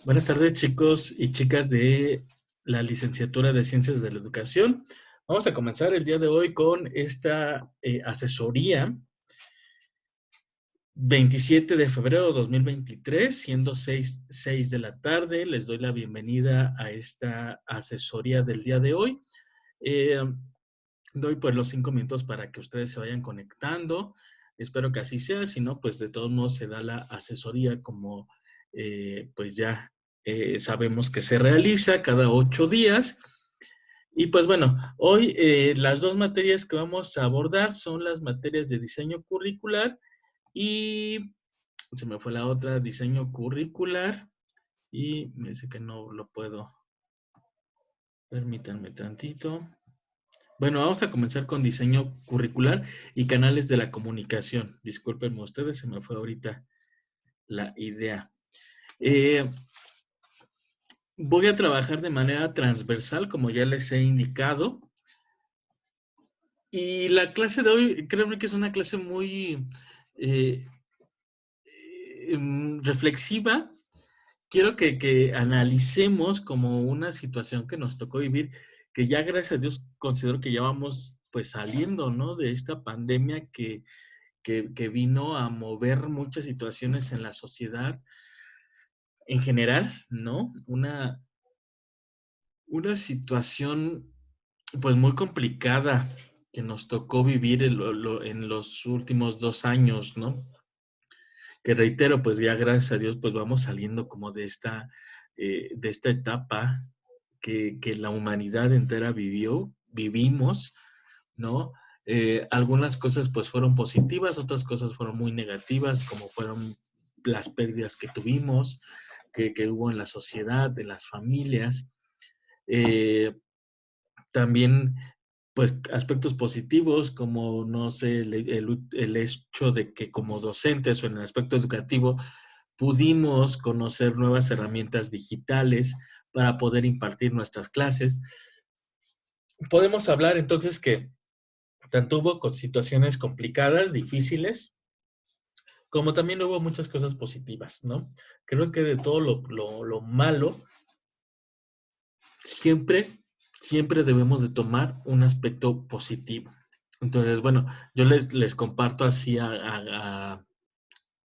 Buenas tardes, chicos y chicas de la licenciatura de Ciencias de la Educación. Vamos a comenzar el día de hoy con esta asesoría 27 de febrero de 2023, siendo 6 de la tarde. Les doy la bienvenida a esta asesoría del día de hoy. Eh, Doy pues los 5 minutos para que ustedes se vayan conectando. Espero que así sea, si no, pues de todos modos se da la asesoría como pues ya sabemos que se realiza cada 8 días. Y pues bueno, hoy las dos materias que vamos a abordar son las materias de diseño curricular y se me fue la otra, diseño curricular, y me dice que no lo puedo. Permítanme tantito. Bueno, vamos a comenzar con diseño curricular y canales de la comunicación. Discúlpenme ustedes, se me fue ahorita la idea. Voy a trabajar de manera transversal, como ya les he indicado. Y la clase de hoy, créanme que es una clase muy eh, reflexiva. Quiero que analicemos como una situación que nos tocó vivir, que ya gracias a Dios considero que ya vamos pues saliendo, ¿no? De esta pandemia que vino a mover muchas situaciones en la sociedad en general, ¿no? Una situación pues muy complicada que nos tocó vivir en los últimos 2 años, ¿no? Que reitero, pues ya gracias a Dios, pues vamos saliendo como de esta etapa que la humanidad entera vivimos, ¿no? Algunas cosas pues fueron positivas, otras cosas fueron muy negativas, como fueron las pérdidas que tuvimos, que hubo en la sociedad, en las familias. Eh, También pues aspectos positivos como, no sé, el hecho de que como docentes o en el aspecto educativo pudimos conocer nuevas herramientas digitales para poder impartir nuestras clases. Podemos hablar entonces que tanto hubo situaciones complicadas, difíciles, como también hubo muchas cosas positivas, ¿no? Creo que de todo lo malo, siempre, siempre debemos de tomar un aspecto positivo. Entonces, bueno, yo les comparto así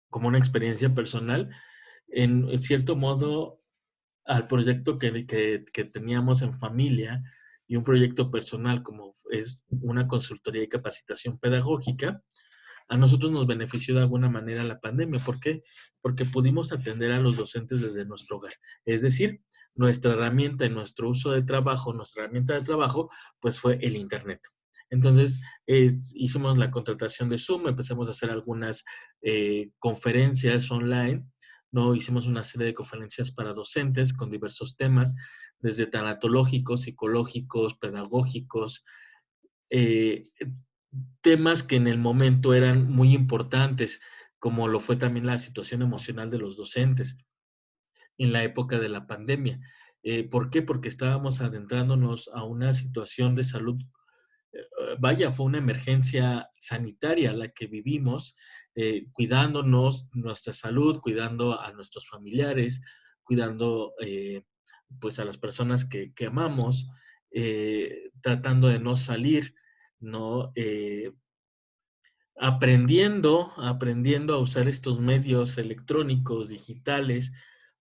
como una experiencia personal. En cierto modo, al proyecto que teníamos en familia y un proyecto personal como es una consultoría y capacitación pedagógica, a nosotros nos benefició de alguna manera la pandemia. ¿Por qué? Porque pudimos atender a los docentes desde nuestro hogar. Es decir, nuestra herramienta en nuestro uso de trabajo, nuestra herramienta de trabajo, pues fue el Internet. Entonces, hicimos la contratación de Zoom, empezamos a hacer algunas conferencias online, ¿no? Hicimos una serie de conferencias para docentes con diversos temas, desde tanatológicos, psicológicos, pedagógicos, eh, temas que en el momento eran muy importantes, como lo fue también la situación emocional de los docentes en la época de la pandemia. ¿Por qué? Porque estábamos adentrándonos a una situación de salud. Vaya, fue una emergencia sanitaria la que vivimos, cuidándonos nuestra salud, cuidando a nuestros familiares, cuidando pues a las personas que amamos, tratando de no salir, ¿no? Aprendiendo a usar estos medios electrónicos, digitales,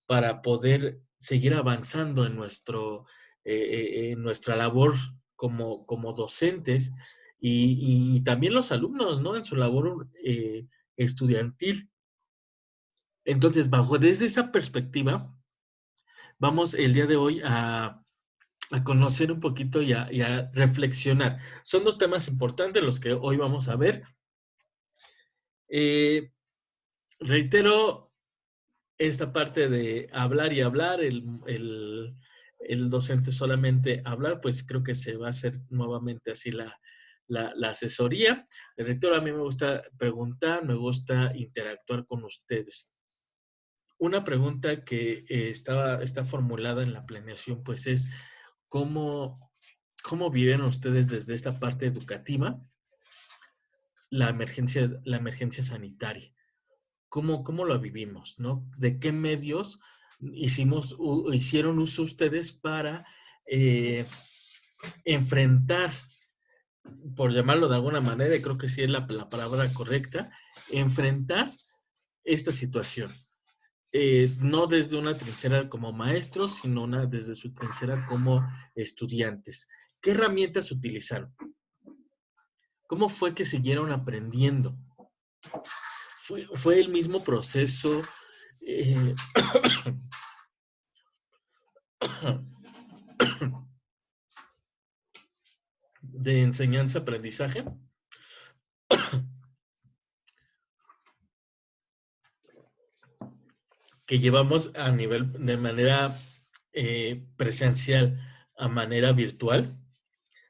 para poder seguir avanzando en nuestra labor como docentes y también los alumnos, ¿no? En su labor estudiantil. Entonces, desde esa perspectiva, vamos el día de hoy a conocer un poquito y a reflexionar. Son dos temas importantes los que hoy vamos a ver. Eh, Reitero esta parte de hablar y hablar, el docente solamente hablar, pues creo que se va a hacer nuevamente así la asesoría. El rector, a mí me gusta preguntar, me gusta interactuar con ustedes. Una pregunta que está formulada en la planeación, pues es, ¿cómo, ¿cómo viven ustedes desde esta parte educativa la emergencia sanitaria? ¿Cómo lo vivimos, no? ¿De qué medios hicieron uso ustedes para enfrentar, por llamarlo de alguna manera, y creo que sí es la palabra correcta, enfrentar esta situación. No desde una trinchera como maestros, sino desde su trinchera como estudiantes. ¿Qué herramientas utilizaron? ¿Cómo fue que siguieron aprendiendo? Fue el mismo proceso eh, de enseñanza-aprendizaje que llevamos a nivel de manera presencial a manera virtual.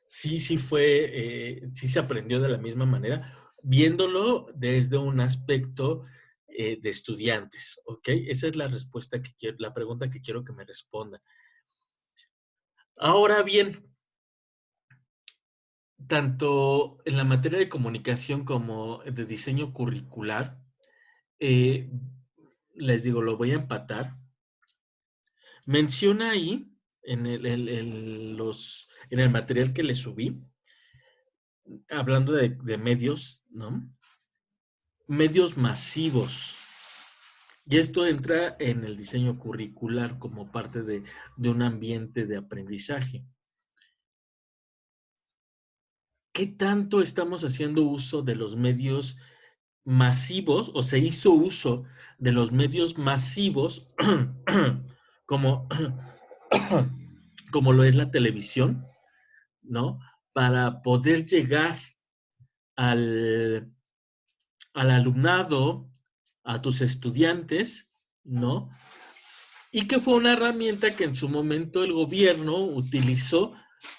Sí se aprendió de la misma manera, viéndolo desde un aspecto de estudiantes, ¿ok? Esa es la respuesta que quiero, la pregunta que quiero que me responda. Ahora bien, tanto en la materia de comunicación como de diseño curricular, eh, les digo, lo voy a empatar. Menciona ahí, en el material que le subí, hablando de medios, ¿no? Medios masivos. Y esto entra en el diseño curricular como parte de un ambiente de aprendizaje. ¿Qué tanto estamos haciendo uso de los medios masivos o se hizo uso de los medios masivos como, como lo es la televisión, ¿no? Para poder llegar al, al alumnado, a tus estudiantes, ¿no? Y que fue una herramienta que en su momento el gobierno utilizó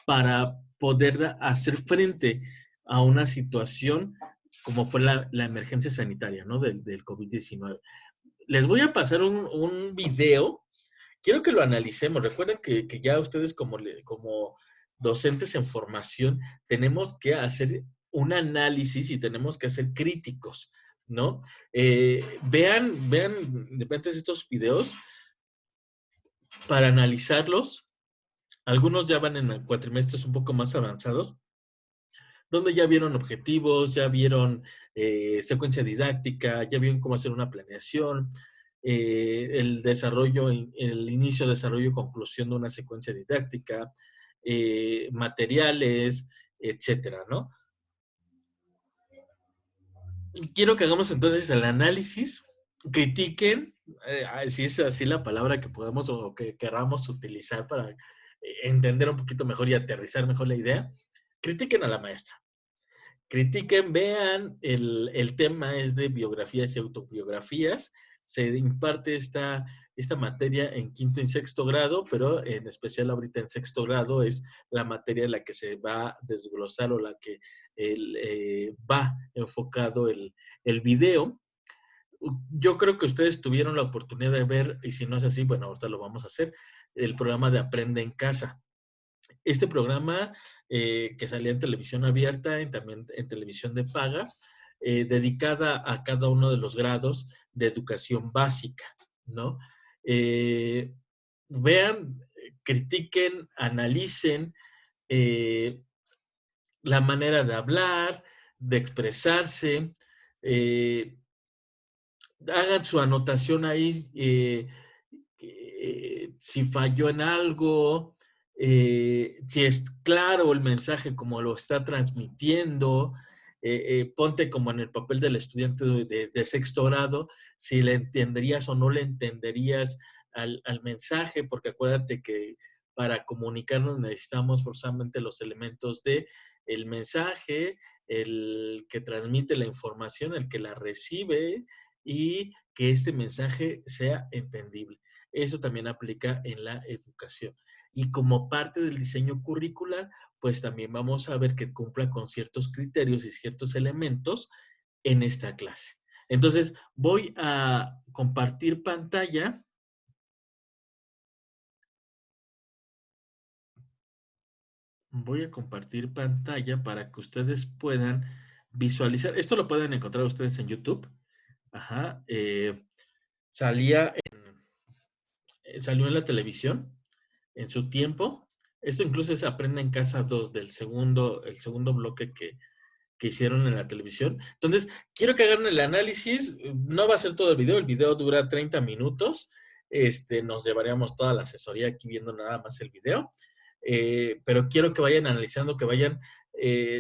para poder hacer frente a una situación como fue la emergencia sanitaria, ¿no? Del COVID-19. Les voy a pasar un video. Quiero que lo analicemos. Recuerden que ya ustedes como docentes en formación tenemos que hacer un análisis y tenemos que ser críticos, ¿no? Vean de repente estos videos para analizarlos. Algunos ya van en cuatrimestres un poco más avanzados, donde ya vieron objetivos, ya vieron secuencia didáctica, ya vieron cómo hacer una planeación, el desarrollo, el inicio, desarrollo y conclusión de una secuencia didáctica, materiales, etcétera, ¿no? Quiero que hagamos entonces el análisis, critiquen, si es así la palabra que podemos o que queramos utilizar para entender un poquito mejor y aterrizar mejor la idea, critiquen a la maestra. Critiquen, vean, el tema es de biografías y autobiografías. Se imparte esta materia en quinto y sexto grado, pero en especial ahorita en sexto grado es la materia en la que se va a desglosar o la que va enfocado el video. Yo creo que ustedes tuvieron la oportunidad de ver, y si no es así, bueno, ahorita lo vamos a hacer, el programa de Aprende en Casa. Este programa que salía en televisión abierta y también en televisión de paga, dedicada a cada uno de los grados de educación básica, ¿no? Eh, vean, critiquen, analicen la manera de hablar, de expresarse, eh, hagan su anotación ahí si falló en algo, si es claro el mensaje como lo está transmitiendo, ponte como en el papel del estudiante de sexto grado, si le entenderías o no le entenderías al mensaje, porque acuérdate que para comunicarnos necesitamos forzosamente los elementos de el mensaje, el que transmite la información, el que la recibe y que este mensaje sea entendible. Eso también aplica en la educación. Y como parte del diseño curricular, pues también vamos a ver que cumpla con ciertos criterios y ciertos elementos en esta clase. Entonces, voy a compartir pantalla. Voy a compartir pantalla para que ustedes puedan visualizar. Esto lo pueden encontrar ustedes en YouTube. Ajá. Salía salió en la televisión en su tiempo. Esto incluso es Aprende en Casa 2 el segundo bloque que hicieron en la televisión. Entonces, quiero que hagan el análisis. No va a ser todo el video dura 30 minutos. Nos llevaríamos toda la asesoría aquí viendo nada más el video. Pero quiero que vayan analizando, que vayan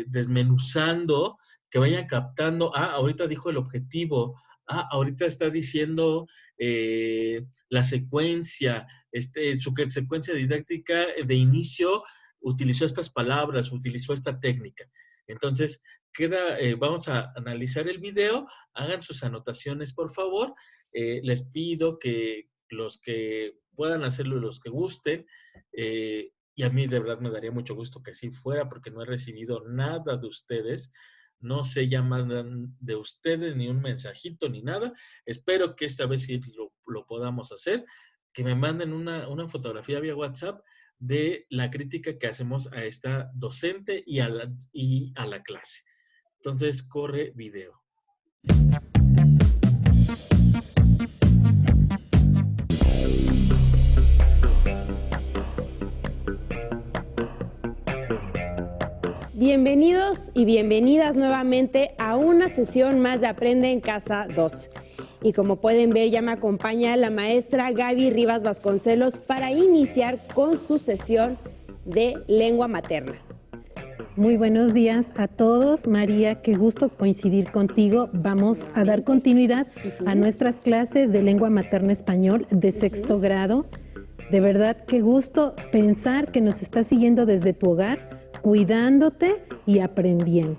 desmenuzando, que vayan captando. Ahorita dijo el objetivo. Ahorita está diciendo la secuencia, su secuencia didáctica de inicio utilizó estas palabras, utilizó esta técnica. Entonces, vamos a analizar el video, hagan sus anotaciones, por favor. Les pido que los que puedan hacerlo, los que gusten, y a mí de verdad me daría mucho gusto que así fuera, porque no he recibido nada de ustedes, no sé ya más de ustedes, ni un mensajito, ni nada. Espero que esta vez sí lo podamos hacer, que me manden una fotografía vía WhatsApp de la crítica que hacemos a esta docente y a la clase. Entonces, corre video. Bienvenidos y bienvenidas nuevamente a una sesión más de Aprende en Casa 2. Y como pueden ver, ya me acompaña la maestra Gaby Rivas Vasconcelos para iniciar con su sesión de lengua materna. Muy buenos días a todos. María, qué gusto coincidir contigo. Vamos a dar continuidad a nuestras clases de lengua materna español de sexto grado. De verdad, qué gusto pensar que nos estás siguiendo desde tu hogar, cuidándote y aprendiendo.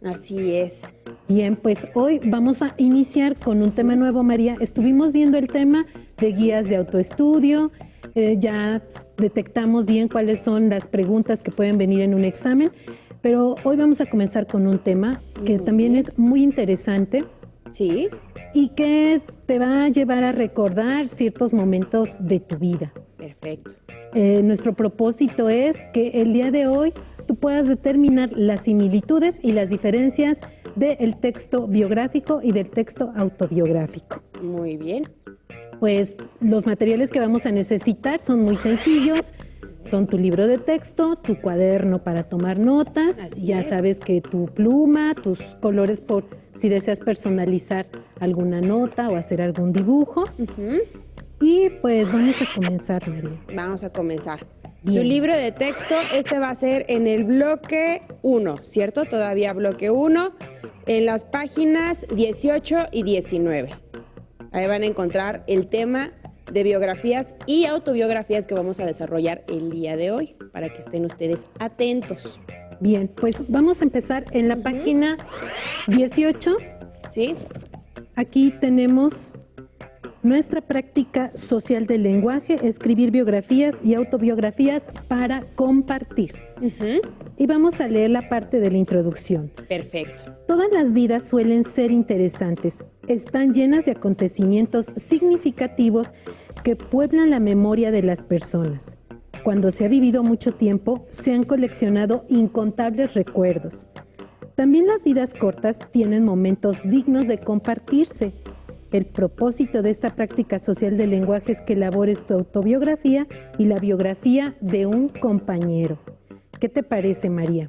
Así es. Bien, pues hoy vamos a iniciar con un tema nuevo, María. Estuvimos viendo el tema de guías de autoestudio. Ya detectamos bien cuáles son las preguntas que pueden venir en un examen, pero hoy vamos a comenzar con un tema que también es muy interesante. Sí. Y que te va a llevar a recordar ciertos momentos de tu vida. Perfecto. Nuestro propósito es que el día de hoy tú puedas determinar las similitudes y las diferencias del texto biográfico y del texto autobiográfico. Muy bien. Pues los materiales que vamos a necesitar son muy sencillos. Son tu libro de texto, tu cuaderno para tomar notas. Así ya es. Sabes que tu pluma, tus colores por si deseas personalizar alguna nota o hacer algún dibujo. Y pues vamos a comenzar, María. Vamos a comenzar. Bien. Su libro de texto, va a ser en el bloque 1, ¿cierto? Todavía bloque 1, en las páginas 18 y 19. Ahí van a encontrar el tema de biografías y autobiografías que vamos a desarrollar el día de hoy, para que estén ustedes atentos. Bien, pues vamos a empezar en la página 18. ¿Sí? Aquí tenemos nuestra práctica social del lenguaje, escribir biografías y autobiografías para compartir. Y vamos a leer la parte de la introducción. Perfecto. Todas las vidas suelen ser interesantes, están llenas de acontecimientos significativos que pueblan la memoria de las personas. Cuando se ha vivido mucho tiempo, se han coleccionado incontables recuerdos. También las vidas cortas tienen momentos dignos de compartirse. El propósito de esta práctica social del lenguaje es que elabores tu autobiografía y la biografía de un compañero. ¿Qué te parece, María?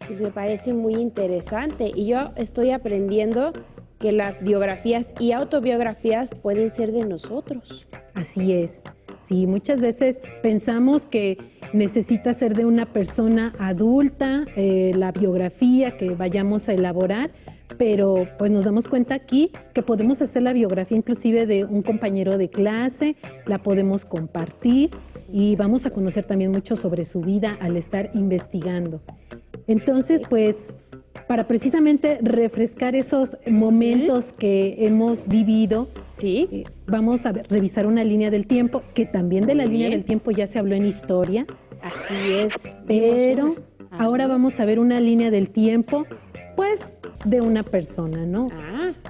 Pues me parece muy interesante y yo estoy aprendiendo que las biografías y autobiografías pueden ser de nosotros. Así es. Sí, muchas veces pensamos que necesita ser de una persona adulta, la biografía que vayamos a elaborar, pero pues nos damos cuenta aquí que podemos hacer la biografía inclusive de un compañero de clase, la podemos compartir y vamos a conocer también mucho sobre su vida al estar investigando. Entonces, pues, para precisamente refrescar esos momentos que hemos vivido, ¿Sí? Vamos a revisar una línea del tiempo, que también de la Muy línea bien. del tiempo ya se habló en historia, Así es. pero Ajá. ahora vamos a ver una línea del tiempo, pues, de una persona, ¿no?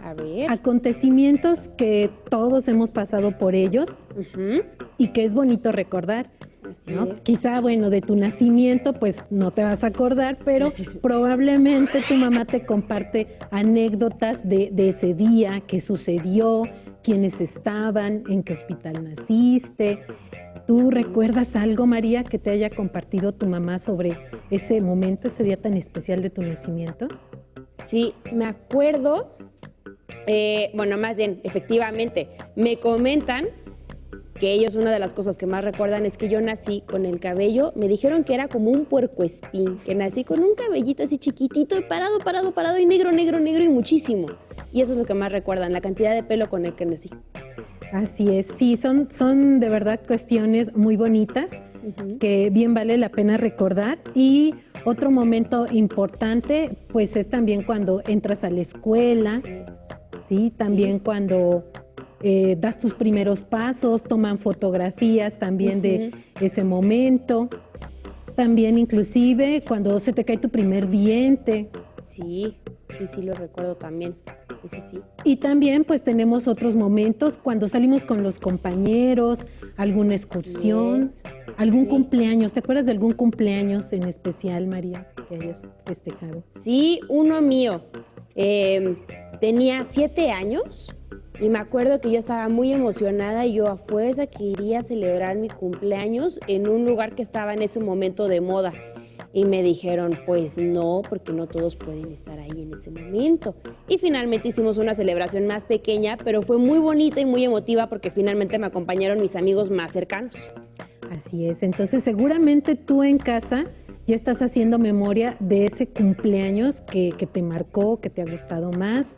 A ver. Acontecimientos que todos hemos pasado por ellos Ujú. y que es bonito recordar, Así ¿no? es. Quizá, bueno, de tu nacimiento, pues no te vas a acordar, pero probablemente tu mamá te comparte anécdotas de ese día, qué sucedió, quiénes estaban, en qué hospital naciste. ¿Tú recuerdas algo, María, que te haya compartido tu mamá sobre ese momento, ese día tan especial de tu nacimiento? Sí, me acuerdo, bueno, más bien, efectivamente, me comentan que ellos una de las cosas que más recuerdan es que yo nací con el cabello, me dijeron que era como un puercoespín, que nací con un cabellito así chiquitito y parado y negro y muchísimo. Y eso es lo que más recuerdan, la cantidad de pelo con el que nací. Así es, sí, son de verdad cuestiones muy bonitas que bien vale la pena recordar. Y otro momento importante, pues es también cuando entras a la escuela, ¿sí? También cuando das tus primeros pasos, toman fotografías también de ese momento. También inclusive cuando se te cae tu primer diente. Sí, lo recuerdo también. Sí. Y también pues tenemos otros momentos cuando salimos con los compañeros, alguna excursión, algún cumpleaños. ¿Te acuerdas de algún cumpleaños en especial, María, que hayas festejado? Sí, uno mío. Tenía 7 años y me acuerdo que yo estaba muy emocionada y yo a fuerza quería celebrar mi cumpleaños en un lugar que estaba en ese momento de moda. Y me dijeron, pues no, porque no todos pueden estar ahí en ese momento. Y finalmente hicimos una celebración más pequeña, pero fue muy bonita y muy emotiva porque finalmente me acompañaron mis amigos más cercanos. Así es, entonces seguramente tú en casa ya estás haciendo memoria de ese cumpleaños que te marcó, que te ha gustado más.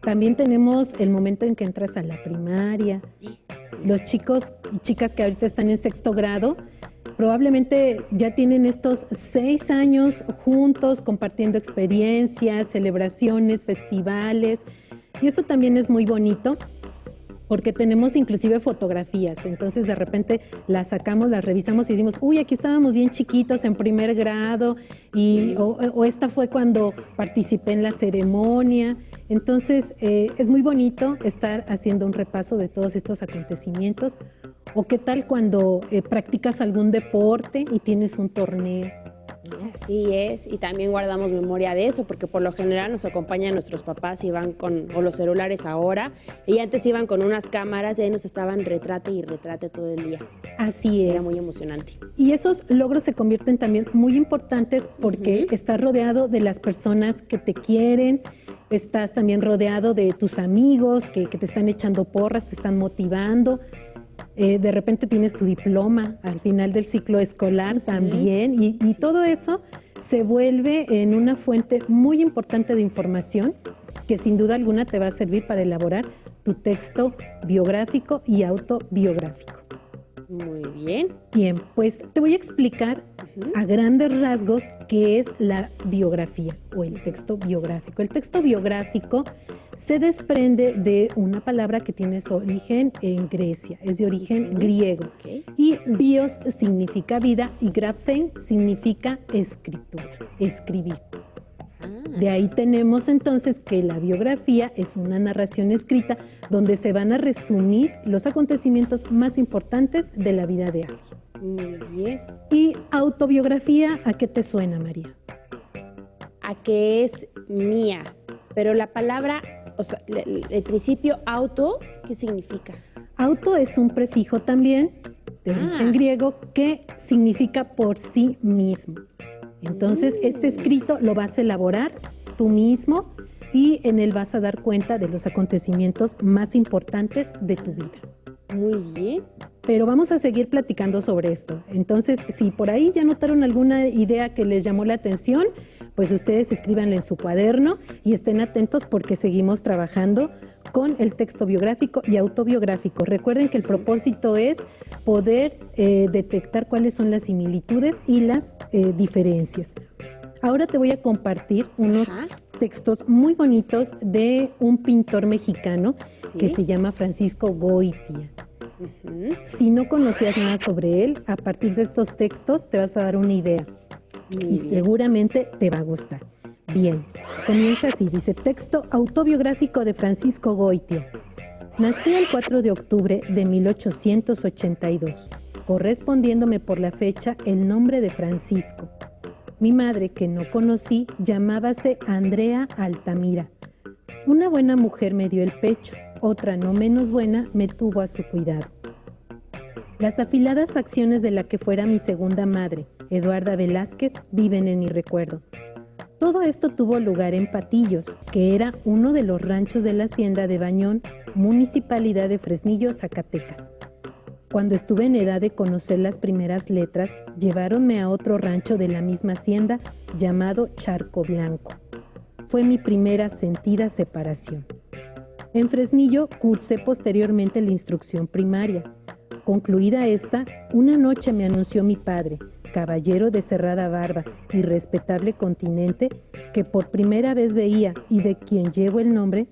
También tenemos el momento en que entras a la primaria. Los chicos y chicas que ahorita están en 6º grado, probablemente ya tienen estos 6 años juntos compartiendo experiencias, celebraciones, festivales. Y eso también es muy bonito porque tenemos inclusive fotografías. Entonces de repente las sacamos, las revisamos y decimos, uy, aquí estábamos bien chiquitos en 1er grado o esta fue cuando participé en la ceremonia. Entonces es muy bonito estar haciendo un repaso de todos estos acontecimientos. ¿O qué tal cuando practicas algún deporte y tienes un torneo? Así es, y también guardamos memoria de eso, porque por lo general nos acompañan nuestros papás y van o los celulares ahora, y antes iban con unas cámaras y ahí nos estaban retrate y retrate todo el día. Así es. Era muy emocionante. Y esos logros se convierten también muy importantes porque estás rodeado de las personas que te quieren, estás también rodeado de tus amigos que te están echando porras, te están motivando. De repente tienes tu diploma al final del ciclo escolar también y todo eso se vuelve en una fuente muy importante de información que sin duda alguna te va a servir para elaborar tu texto biográfico y autobiográfico. Muy bien. Bien, pues te voy a explicar a grandes rasgos qué es la biografía o el texto biográfico. El texto biográfico se desprende de una palabra que tiene su origen en Grecia, es de origen griego. Y bios significa vida y graphen significa escritura, escribir. De ahí tenemos entonces que la biografía es una narración escrita donde se van a resumir los acontecimientos más importantes de la vida de alguien. Muy bien. ¿Y autobiografía a qué te suena, María? A que es mía, pero la palabra, o sea, el principio auto, ¿qué significa? Auto es un prefijo también de origen griego que significa por sí mismo. Entonces, este escrito lo vas a elaborar tú mismo y en él vas a dar cuenta de los acontecimientos más importantes de tu vida. Muy bien. Pero vamos a seguir platicando sobre esto. Entonces, si por ahí ya notaron alguna idea que les llamó la atención, pues ustedes escríbanla en su cuaderno y estén atentos porque seguimos trabajando con el texto biográfico y autobiográfico. Recuerden que el propósito es poder detectar cuáles son las similitudes y las diferencias. Ahora te voy a compartir unos textos muy bonitos de un pintor mexicano que se llama Francisco Goitia. Si no conocías nada sobre él, a partir de estos textos te vas a dar una idea y seguramente te va a gustar. Bien, comienza así, dice: texto autobiográfico de Francisco Goitia. Nací el 4 de octubre de 1882, correspondiéndome por la fecha el nombre de Francisco. Mi madre, que no conocí, llamábase Andrea Altamira. Una buena mujer me dio el pecho, otra no menos buena me tuvo a su cuidado. Las afiladas facciones de la que fuera mi segunda madre, Eduarda Velázquez, viven en mi recuerdo. Todo esto tuvo lugar en Patillos, que era uno de los ranchos de la hacienda de Bañón, municipalidad de Fresnillo, Zacatecas. Cuando estuve en edad de conocer las primeras letras, lleváronme a otro rancho de la misma hacienda llamado Charco Blanco. Fue mi primera sentida separación. En Fresnillo cursé posteriormente la instrucción primaria. Concluida esta, una noche me anunció mi padre, caballero de cerrada barba y respetable continente, que por primera vez veía y de quien llevo el nombre,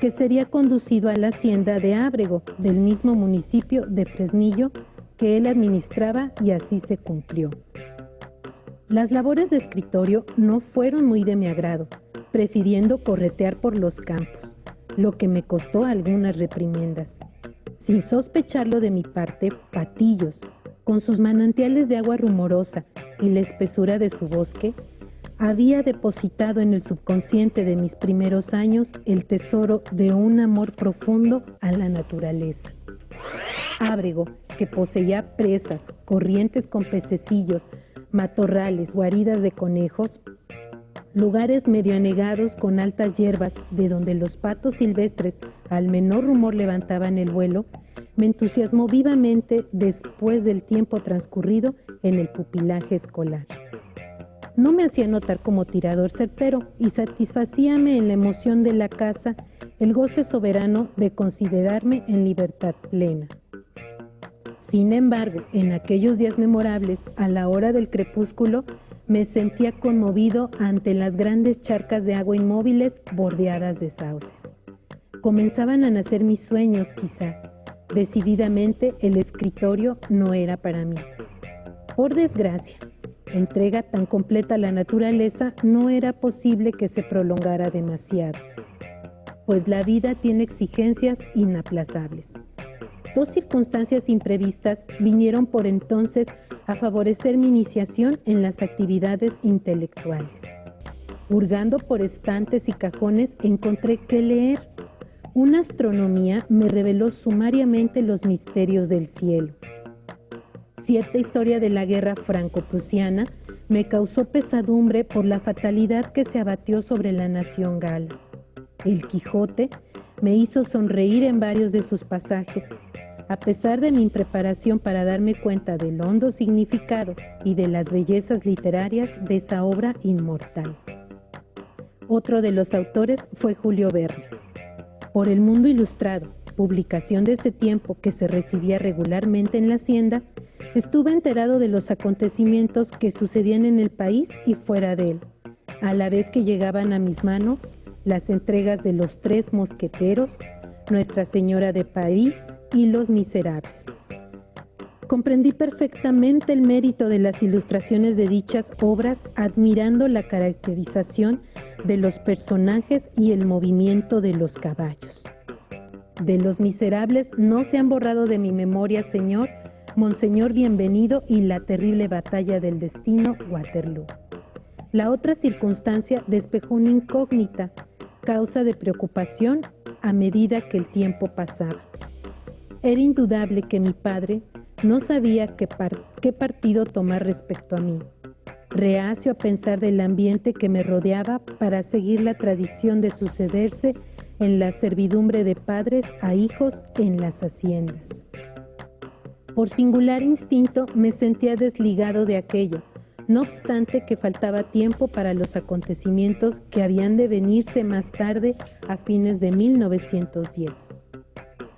que sería conducido a la hacienda de Ábrego, del mismo municipio de Fresnillo, que él administraba, y así se cumplió. Las labores de escritorio no fueron muy de mi agrado, prefiriendo corretear por los campos, lo que me costó algunas reprimendas. Sin sospecharlo de mi parte, Patillos, con sus manantiales de agua rumorosa y la espesura de su bosque, había depositado en el subconsciente de mis primeros años el tesoro de un amor profundo a la naturaleza. Ábrego, que poseía presas, corrientes con pececillos, matorrales, guaridas de conejos, lugares medio anegados con altas hierbas de donde los patos silvestres al menor rumor levantaban el vuelo, me entusiasmó vivamente después del tiempo transcurrido en el pupilaje escolar. No me hacía notar como tirador certero y satisfacíame en la emoción de la caza el goce soberano de considerarme en libertad plena. Sin embargo, en aquellos días memorables, a la hora del crepúsculo, me sentía conmovido ante las grandes charcas de agua inmóviles bordeadas de sauces. Comenzaban a nacer mis sueños, quizá. Decididamente, el escritorio no era para mí. Por desgracia, entrega tan completa a la naturaleza no era posible que se prolongara demasiado, pues la vida tiene exigencias inaplazables. Dos circunstancias imprevistas vinieron por entonces a favorecer mi iniciación en las actividades intelectuales. Hurgando por estantes y cajones encontré que leer. Una astronomía me reveló sumariamente los misterios del cielo. Cierta historia de la guerra franco-prusiana me causó pesadumbre por la fatalidad que se abatió sobre la nación gala. El Quijote me hizo sonreír en varios de sus pasajes. A pesar de mi impreparación para darme cuenta del hondo significado y de las bellezas literarias de esa obra inmortal. Otro de los autores fue Julio Verne. Por El Mundo Ilustrado, publicación de ese tiempo que se recibía regularmente en la hacienda, estuve enterado de los acontecimientos que sucedían en el país y fuera de él, a la vez que llegaban a mis manos las entregas de Los Tres Mosqueteros, Nuestra Señora de París y Los Miserables. Comprendí perfectamente el mérito de las ilustraciones de dichas obras, admirando la caracterización de los personajes y el movimiento de los caballos. De Los Miserables no se han borrado de mi memoria, Señor, Monseñor Bienvenido y la terrible batalla del destino, Waterloo. La otra circunstancia despejó una incógnita, causa de preocupación a medida que el tiempo pasaba. Era indudable que mi padre no sabía qué partido tomar respecto a mí, reacio a pensar del ambiente que me rodeaba para seguir la tradición de sucederse en la servidumbre de padres a hijos en las haciendas. Por singular instinto me sentía desligado de aquello, no obstante que faltaba tiempo para los acontecimientos que habían de venirse más tarde a fines de 1910.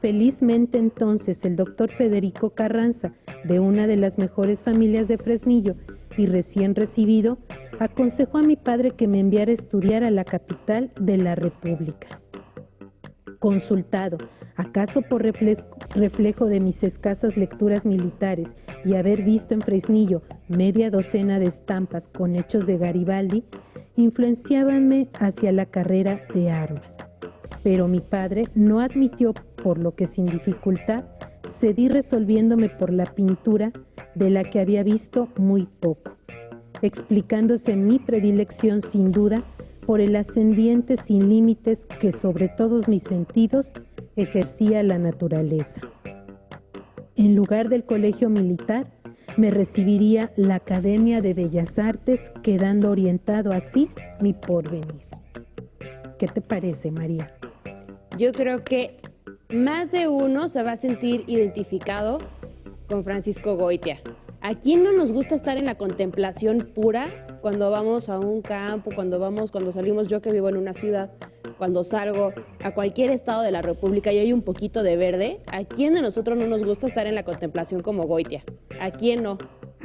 Felizmente entonces el doctor Federico Carranza, de una de las mejores familias de Fresnillo y recién recibido, aconsejó a mi padre que me enviara a estudiar a la capital de la República. Consultado, acaso por reflejo de mis escasas lecturas militares y haber visto en Fresnillo media docena de estampas con hechos de Garibaldi, influenciábanme hacia la carrera de armas. Pero mi padre no admitió, por lo que sin dificultad cedí resolviéndome por la pintura, de la que había visto muy poco, explicándose mi predilección sin duda por el ascendiente sin límites que sobre todos mis sentidos ejercía la naturaleza. En lugar del colegio militar, me recibiría la Academia de Bellas Artes, quedando orientado así mi porvenir. ¿Qué te parece, María? Yo creo que más de uno se va a sentir identificado con Francisco Goitia. ¿A quién no nos gusta estar en la contemplación pura cuando vamos a un campo, cuando salimos, yo que vivo en una ciudad, cuando salgo a cualquier estado de la República y hay un poquito de verde? ¿A quién de nosotros no nos gusta estar en la contemplación como Goitia? ¿A quién no?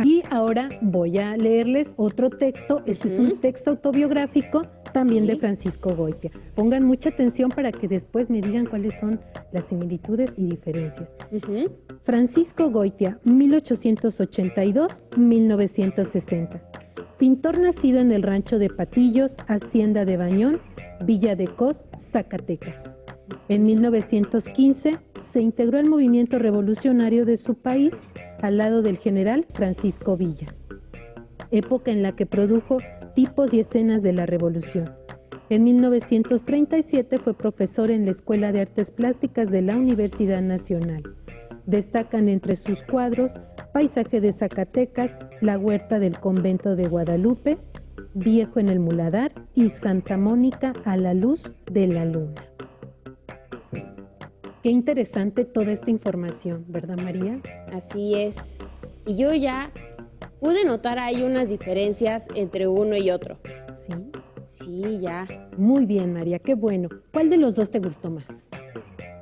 Y ahora voy a leerles otro texto. Este es un texto autobiográfico también de Francisco Goitia. Pongan mucha atención para que después me digan cuáles son las similitudes y diferencias. Francisco Goitia, 1882-1960. Pintor nacido en el rancho de Patillos, Hacienda de Bañón, Villa de Cos, Zacatecas. En 1915 se integró al movimiento revolucionario de su país al lado del general Francisco Villa, época en la que produjo tipos y escenas de la revolución. En 1937 fue profesor en la Escuela de Artes Plásticas de la Universidad Nacional. Destacan entre sus cuadros Paisaje de Zacatecas, La Huerta del Convento de Guadalupe, Viejo en el Muladar y Santa Mónica a la luz de la luna. Qué interesante toda esta información, ¿verdad, María? Así es. Y yo ya pude notar ahí unas diferencias entre uno y otro. Sí. Sí, ya. Muy bien, María, qué bueno. ¿Cuál de los dos te gustó más?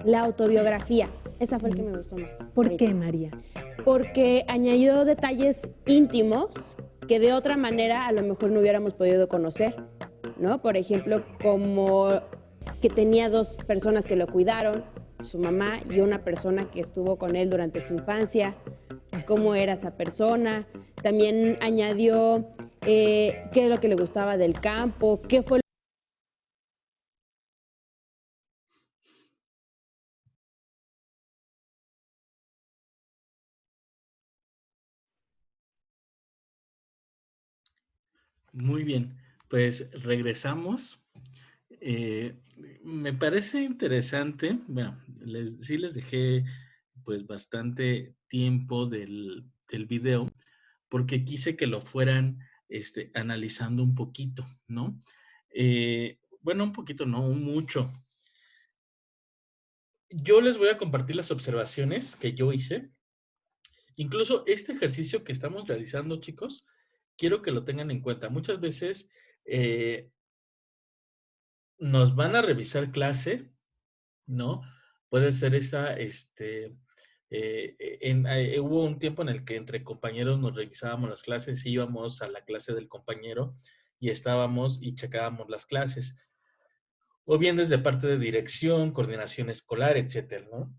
La autobiografía. Esa fue el que me gustó más. ¿Por qué, María? Porque añadió detalles íntimos que de otra manera a lo mejor no hubiéramos podido conocer, ¿no? Por ejemplo, como que tenía dos personas que lo cuidaron, su mamá y una persona que estuvo con él durante su infancia, cómo era esa persona. También añadió qué es lo que le gustaba del campo, qué fue Muy bien, pues regresamos. Me parece interesante, bueno, sí les dejé pues bastante tiempo del video porque quise que lo fueran analizando un poquito, ¿no? Bueno, un poquito, no, un mucho. Yo les voy a compartir las observaciones que yo hice. Incluso este ejercicio que estamos realizando, chicos, quiero que lo tengan en cuenta. Muchas veces nos van a revisar clase, ¿no? Puede ser hubo un tiempo en el que entre compañeros nos revisábamos las clases, íbamos a la clase del compañero y estábamos y checábamos las clases. O bien desde parte de dirección, coordinación escolar, etcétera, ¿no?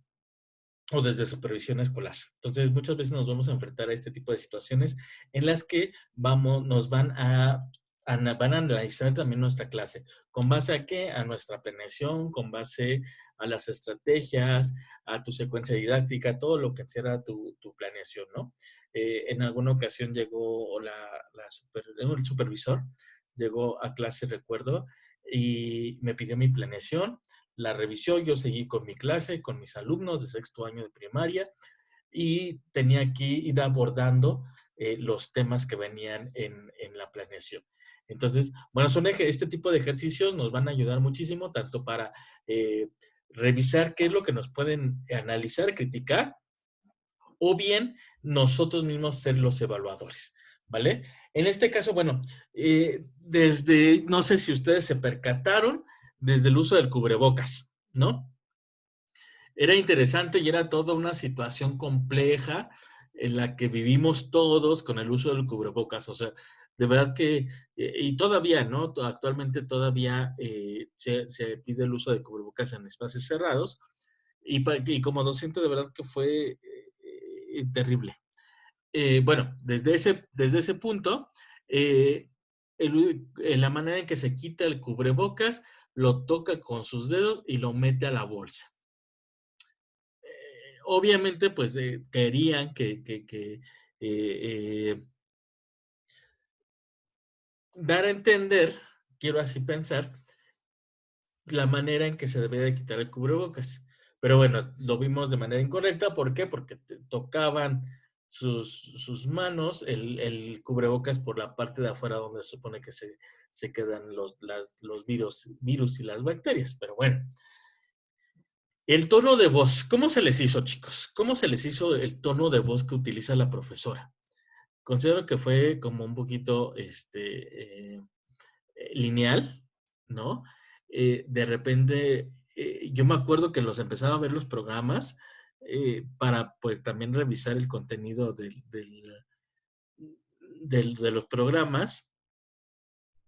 O desde supervisión escolar. Entonces, muchas veces nos vamos a enfrentar a este tipo de situaciones en las que nos van a analizar también nuestra clase. ¿Con base a qué? A nuestra planeación, con base a las estrategias, a tu secuencia didáctica, todo lo que será tu planeación, ¿no? En alguna ocasión llegó el supervisor, llegó a clase, recuerdo, y me pidió mi planeación, la revisó, yo seguí con mi clase, con mis alumnos de sexto año de primaria y tenía que ir abordando los temas que venían en la planeación. Entonces, bueno, este tipo de ejercicios nos van a ayudar muchísimo, tanto para revisar qué es lo que nos pueden analizar, criticar, o bien nosotros mismos ser los evaluadores, ¿vale? En este caso, bueno, no sé si ustedes se percataron, desde el uso del cubrebocas, ¿no? Era interesante y era toda una situación compleja en la que vivimos todos con el uso del cubrebocas. O sea, de verdad que, y todavía, ¿no? Actualmente todavía se pide el uso de cubrebocas en espacios cerrados y como docente de verdad que fue terrible. Bueno, desde ese punto, la manera en que se quita el cubrebocas, lo toca con sus dedos y lo mete a la bolsa. Obviamente, pues querían dar a entender, quiero así pensar, la manera en que se debe de quitar el cubrebocas. Pero bueno, lo vimos de manera incorrecta. ¿Por qué? Porque tocaban sus manos, el cubrebocas por la parte de afuera donde se supone que se quedan los virus y las bacterias. Pero bueno, el tono de voz, ¿cómo se les hizo, chicos? ¿Cómo se les hizo el tono de voz que utiliza la profesora? Considero que fue como un poquito lineal, ¿no? De repente, yo me acuerdo que los empezaba a ver los programas para pues también revisar el contenido de los programas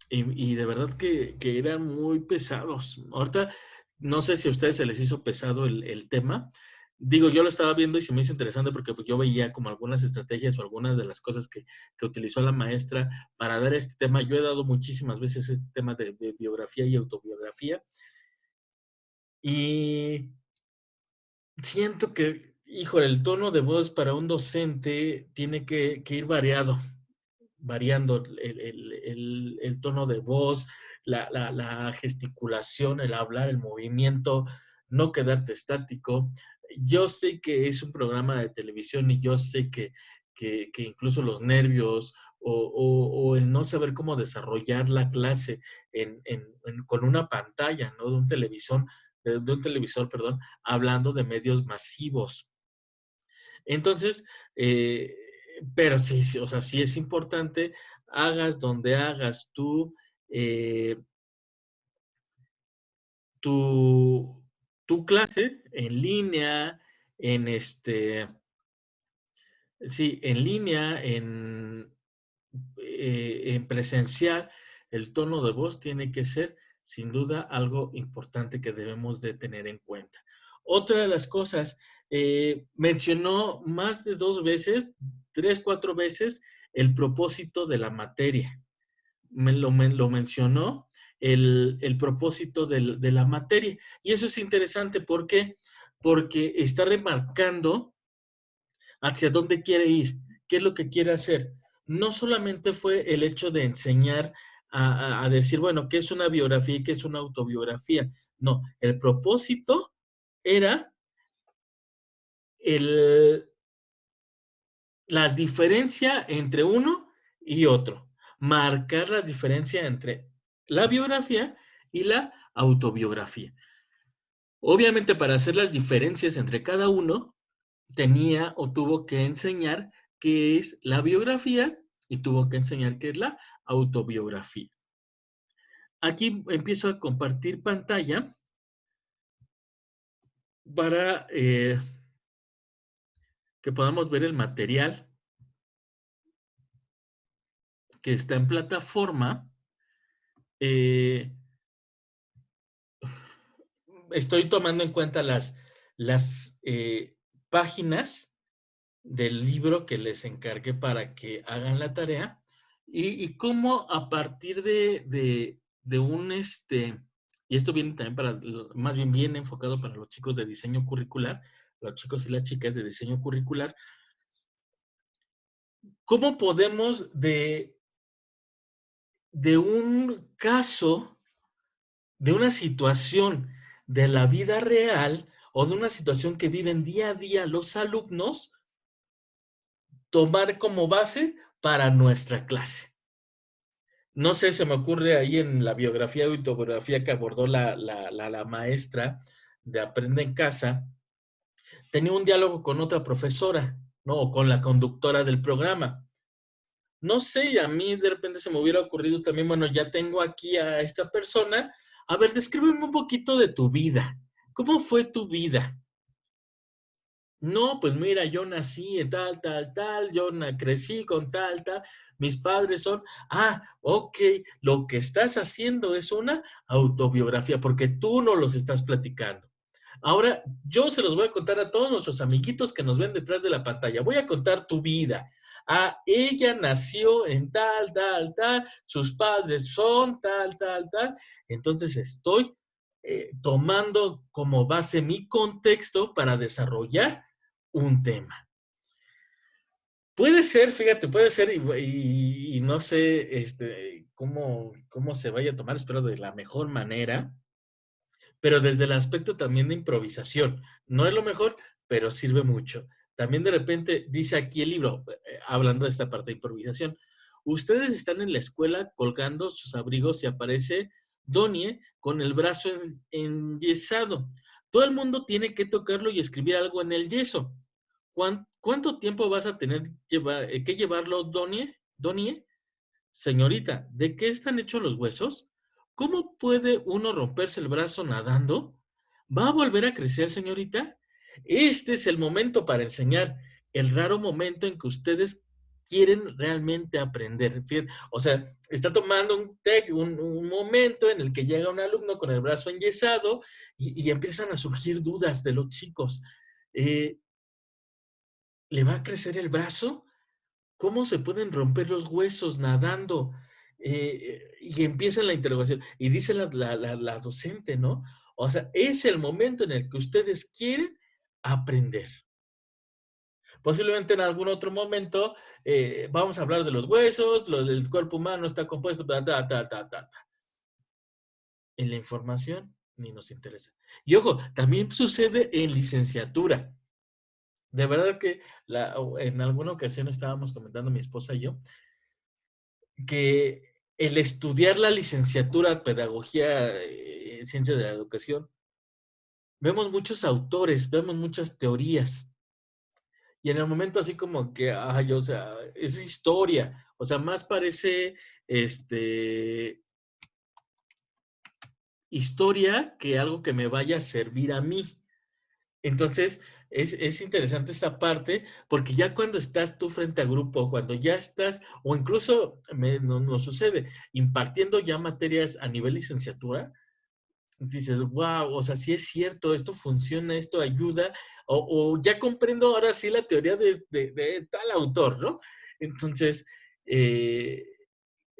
y de verdad que eran muy pesados. Ahorita no sé si a ustedes se les hizo pesado el tema. Digo, yo lo estaba viendo y se me hizo interesante porque pues, yo veía como algunas estrategias o algunas de las cosas que utilizó la maestra para dar este tema. Yo he dado muchísimas veces este tema de biografía y autobiografía y siento que, híjole, el tono de voz para un docente tiene que ir variando el tono de voz, la gesticulación, el hablar, el movimiento, no quedarte estático. Yo sé que es un programa de televisión y yo sé que incluso los nervios o el no saber cómo desarrollar la clase con una pantalla, ¿no? De un televisor, perdón, hablando de medios masivos. Entonces, pero sí, sí, o sea, sí es importante, hagas donde hagas eh, tu, tu clase en línea, en sí, en línea, en presencial, el tono de voz tiene que ser sin duda algo importante que debemos de tener en cuenta. Otra de las cosas, mencionó más de 2 veces, 3, 4 veces el propósito de la materia. Lo mencionó el propósito de la materia. Y eso es interesante, ¿por qué? Porque está remarcando hacia dónde quiere ir, qué es lo que quiere hacer. No solamente fue el hecho de enseñar a decir, bueno, qué es una biografía y qué es una autobiografía. No, el propósito era el, la diferencia entre uno y otro. Marcar la diferencia entre la biografía y la autobiografía. Obviamente, para hacer las diferencias entre cada uno, tenía o tuvo que enseñar qué es la biografía y tuvo que enseñar qué es la autobiografía. Aquí empiezo a compartir pantalla para que podamos ver el material que está en plataforma. Estoy tomando en cuenta las páginas del libro que les encargué para que hagan la tarea y cómo a partir de un, y esto viene también para, más bien viene enfocado para los chicos de diseño curricular, los chicos y las chicas de diseño curricular, cómo podemos de un caso, de una situación de la vida real o de una situación que viven día a día los alumnos, tomar como base para nuestra clase. No sé, se me ocurre ahí en la biografía o autobiografía que abordó la maestra de Aprende en Casa, tenía un diálogo con otra profesora, ¿no? O con la conductora del programa. No sé, a mí de repente se me hubiera ocurrido también, bueno, ya tengo aquí a esta persona, a ver, descríbeme un poquito de tu vida. ¿Cómo fue tu vida? No, pues mira, yo nací en tal, tal, tal, crecí con tal, tal, mis padres son, ok, lo que estás haciendo es una autobiografía, porque tú no los estás platicando. Ahora, yo se los voy a contar a todos nuestros amiguitos que nos ven detrás de la pantalla. Voy a contar tu vida. Ella nació en tal, tal, tal, sus padres son tal, tal, tal. Entonces estoy tomando como base mi contexto para desarrollar un tema. Puede ser, fíjate, puede ser, y no sé cómo se vaya a tomar, espero de la mejor manera, pero desde el aspecto también de improvisación. No es lo mejor, pero sirve mucho. También de repente dice aquí el libro, hablando de esta parte de improvisación, ustedes están en la escuela colgando sus abrigos y aparece Donie con el brazo enyesado. Todo el mundo tiene que tocarlo y escribir algo en el yeso. ¿Cuánto tiempo vas a tener que llevarlo, Donie? Señorita, ¿de qué están hechos los huesos? ¿Cómo puede uno romperse el brazo nadando? ¿Va a volver a crecer, señorita? Este es el momento para enseñar, el raro momento en que ustedes quieren realmente aprender. Fíjate, o sea, está tomando un momento en el que llega un alumno con el brazo enyesado y empiezan a surgir dudas de los chicos. ¿Le va a crecer el brazo? ¿Cómo se pueden romper los huesos nadando? Y empieza la interrogación. Y dice la docente, ¿no? O sea, es el momento en el que ustedes quieren aprender. Posiblemente en algún otro momento vamos a hablar de los huesos, el cuerpo humano está compuesto, En la información ni nos interesa. Y ojo, también sucede en licenciatura. De verdad que en alguna ocasión estábamos comentando mi esposa y yo, que el estudiar la licenciatura, pedagogía, ciencia de la educación, vemos muchos autores, vemos muchas teorías. Y en el momento así como que, ay, o sea, es historia. O sea, más parece historia que algo que me vaya a servir a mí. Entonces, es interesante esta parte, porque ya cuando estás tú frente a grupo, cuando ya estás, o incluso nos sucede, impartiendo ya materias a nivel licenciatura, dices, wow, o sea, sí es cierto, esto funciona, esto ayuda, o ya comprendo ahora sí la teoría de tal autor, ¿no? Entonces,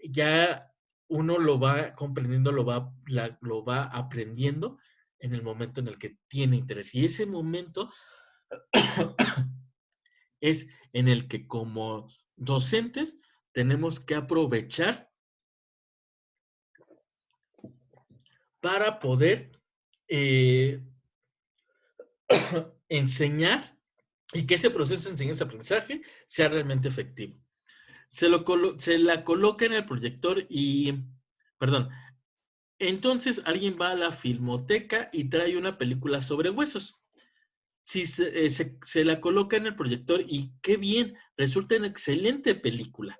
ya uno lo va comprendiendo, lo va aprendiendo en el momento en el que tiene interés. Y ese momento es en el que como docentes tenemos que aprovechar para poder enseñar y que ese proceso de enseñanza-aprendizaje sea realmente efectivo. Se la coloca en el proyector y, perdón, entonces alguien va a la filmoteca y trae una película sobre huesos. Si se la coloca en el proyector y qué bien, resulta una excelente película.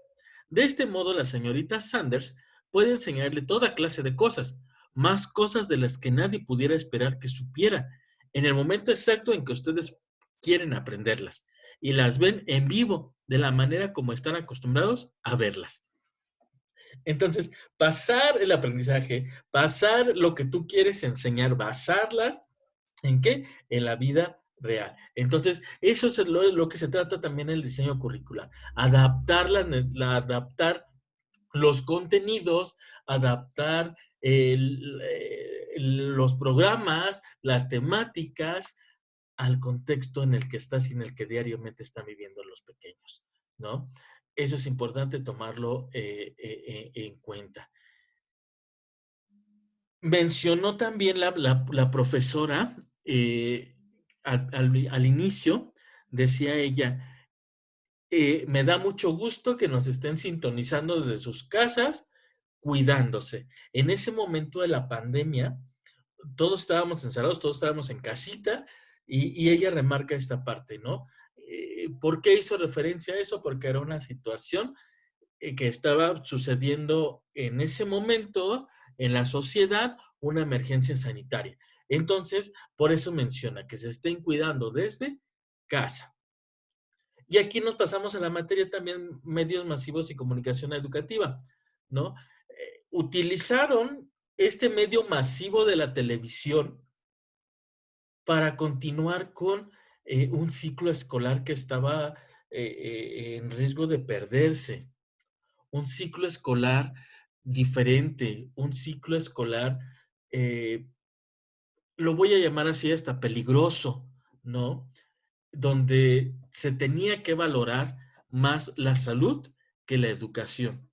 De este modo, la señorita Sanders puede enseñarle toda clase de cosas, más cosas de las que nadie pudiera esperar que supiera, en el momento exacto en que ustedes quieren aprenderlas y las ven en vivo, de la manera como están acostumbrados a verlas. Entonces, pasar el aprendizaje, pasar lo que tú quieres enseñar, basarlas, ¿en qué? En la vida real. Entonces, eso es lo que se trata también el diseño curricular. Adaptar los contenidos, adaptar los programas, las temáticas al contexto en el que estás y en el que diariamente están viviendo los pequeños, ¿no? Eso es importante tomarlo en cuenta. Mencionó también la profesora, al inicio, decía ella, me da mucho gusto que nos estén sintonizando desde sus casas, cuidándose. En ese momento de la pandemia, todos estábamos encerrados, todos estábamos en casita, y ella remarca esta parte, ¿no? ¿Por qué hizo referencia a eso? Porque era una situación que estaba sucediendo en ese momento en la sociedad, una emergencia sanitaria. Entonces, por eso menciona que se estén cuidando desde casa. Y aquí nos pasamos a la materia también medios masivos y comunicación educativa, ¿no? Utilizaron este medio masivo de la televisión para continuar con un ciclo escolar que estaba en riesgo de perderse. Un ciclo escolar diferente, un ciclo escolar, lo voy a llamar así, hasta peligroso, ¿no? Donde se tenía que valorar más la salud que la educación,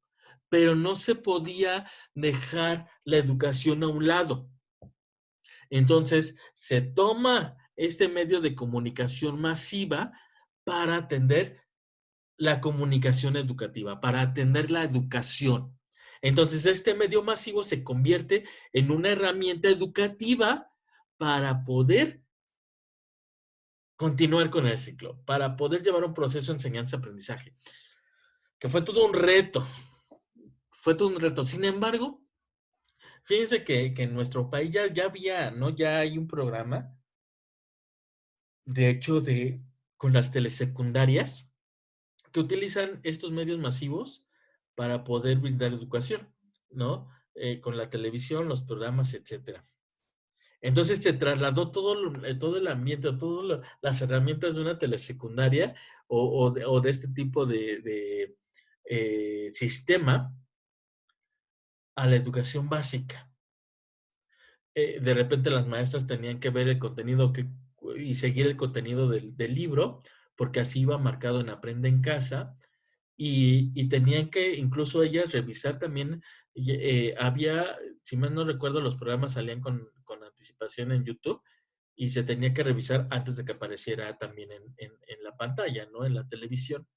pero no se podía dejar la educación a un lado. Entonces, se toma este medio de comunicación masiva para atender la comunicación educativa, para atender la educación. Entonces, este medio masivo se convierte en una herramienta educativa para poder continuar con el ciclo, para poder llevar un proceso de enseñanza-aprendizaje, que fue todo un reto, fue todo un reto. Sin embargo, fíjense que en nuestro país ya había, ¿no? Ya hay un programa, de hecho, con las telesecundarias, que utilizan estos medios masivos para poder brindar educación, ¿no? Con la televisión, los programas, etcétera. Entonces se trasladó todo el ambiente, todas las herramientas de una telesecundaria o de este tipo de sistema a la educación básica. De repente las maestras tenían que ver el contenido y seguir el contenido del libro, porque así iba marcado en Aprende en Casa, y tenían que incluso ellas revisar también, había, si mal no recuerdo, los programas salían con anticipación en YouTube y se tenía que revisar antes de que apareciera también en la pantalla, ¿no? En la televisión.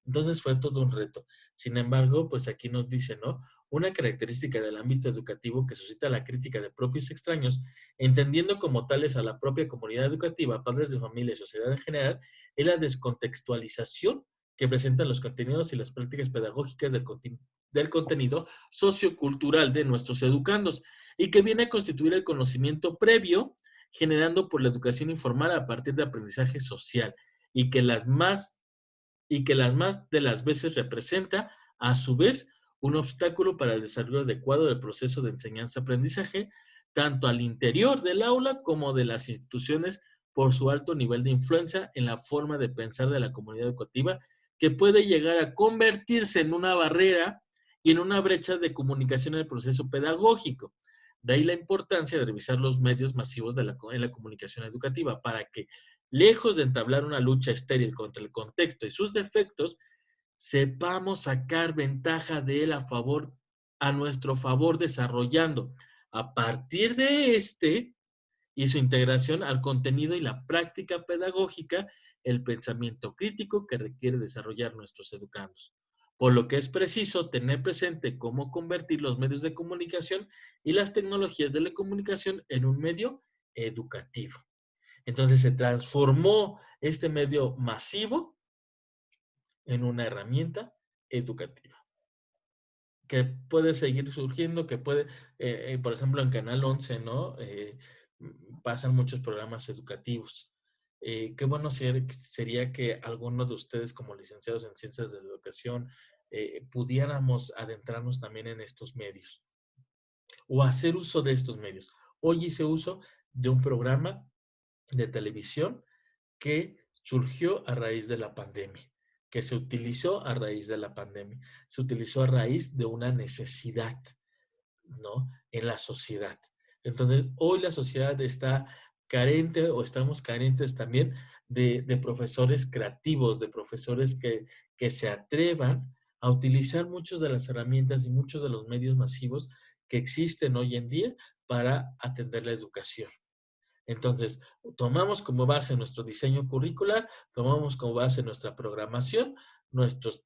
Entonces fue todo un reto. Sin embargo, pues aquí nos dice, ¿no? Una característica del ámbito educativo que suscita la crítica de propios y extraños, entendiendo como tales a la propia comunidad educativa, padres de familia y sociedad en general, es la descontextualización que presentan los contenidos y las prácticas pedagógicas del contenido sociocultural de nuestros educandos y que viene a constituir el conocimiento previo generando por la educación informal a partir de aprendizaje social y que las más de las veces representa, a su vez, un obstáculo para el desarrollo adecuado del proceso de enseñanza-aprendizaje, tanto al interior del aula como de las instituciones por su alto nivel de influencia en la forma de pensar de la comunidad educativa, que puede llegar a convertirse en una barrera y en una brecha de comunicación en el proceso pedagógico. De ahí la importancia de revisar los medios masivos en la comunicación educativa para que, lejos de entablar una lucha estéril contra el contexto y sus defectos, sepamos sacar ventaja de él a nuestro favor, desarrollando a partir de este y su integración al contenido y la práctica pedagógica, el pensamiento crítico que requiere desarrollar nuestros educandos. Por lo que es preciso tener presente cómo convertir los medios de comunicación y las tecnologías de la comunicación en un medio educativo. Entonces se transformó este medio masivo en una herramienta educativa que puede seguir surgiendo, que puede, por ejemplo, en Canal 11, ¿no? Pasan muchos programas educativos. Qué bueno sería que algunos de ustedes, como licenciados en Ciencias de la Educación, pudiéramos adentrarnos también en estos medios o hacer uso de estos medios. Hoy hice uso de un programa de televisión que surgió a raíz de la pandemia, que se utilizó a raíz de la pandemia, se utilizó a raíz de una necesidad, ¿no? En la sociedad. Entonces, hoy la sociedad está carente o estamos carentes también de profesores creativos, de profesores que se atrevan a utilizar muchas de las herramientas y muchos de los medios masivos que existen hoy en día para atender la educación. Entonces, tomamos como base nuestro diseño curricular, tomamos como base nuestra programación, nuestros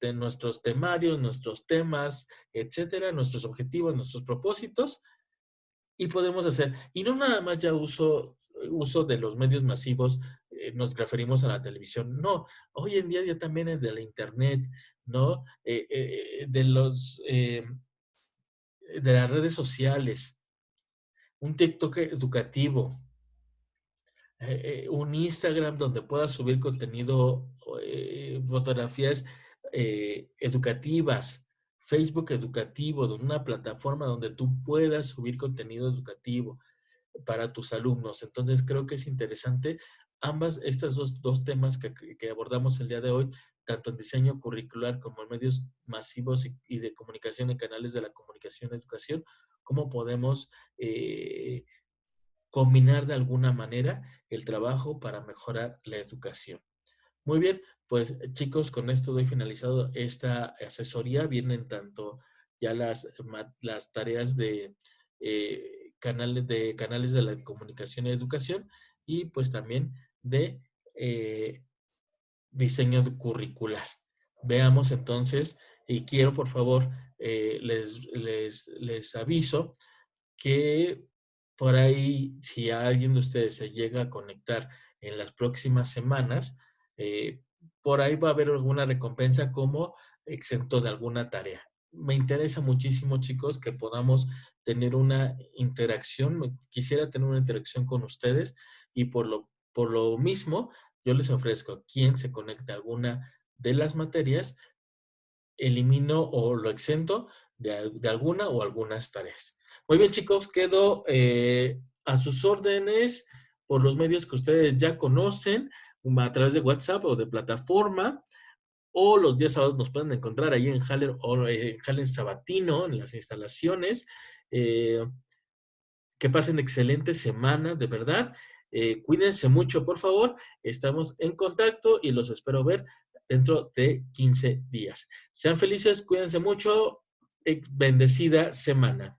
temarios, nuestros temas, etcétera, nuestros objetivos, nuestros propósitos, y podemos hacer, y no nada más ya uso de los medios masivos, nos referimos a la televisión, no, hoy en día ya también es de la internet, ¿no? De las redes sociales, un TikTok educativo, un Instagram donde puedas subir contenido, fotografías educativas, Facebook educativo, una plataforma donde tú puedas subir contenido educativo para tus alumnos. Entonces creo que es interesante estos dos temas que abordamos el día de hoy, tanto en diseño curricular como en medios masivos y de comunicación en canales de la comunicación y educación, cómo podemos combinar de alguna manera el trabajo para mejorar la educación. Muy bien, pues chicos, con esto doy finalizado esta asesoría. Vienen tanto ya las tareas canales de la comunicación y educación, y pues también de diseño curricular. Veamos entonces, y quiero por favor, les aviso que por ahí, si alguien de ustedes se llega a conectar en las próximas semanas, por ahí va a haber alguna recompensa como exento de alguna tarea. Me interesa muchísimo, chicos, que podamos tener una interacción. Quisiera tener una interacción con ustedes y por lo mismo, yo les ofrezco a quien se conecte a alguna de las materias, elimino o lo exento de alguna o algunas tareas. Muy bien, chicos, quedo a sus órdenes por los medios que ustedes ya conocen, a través de WhatsApp o de plataforma, o los días sábados nos pueden encontrar ahí en Haller, o en Haller Sabatino, en las instalaciones. Que pasen excelente semana, de verdad. Cuídense mucho, por favor. Estamos en contacto y los espero ver dentro de 15 días. Sean felices, cuídense mucho. Bendecida semana.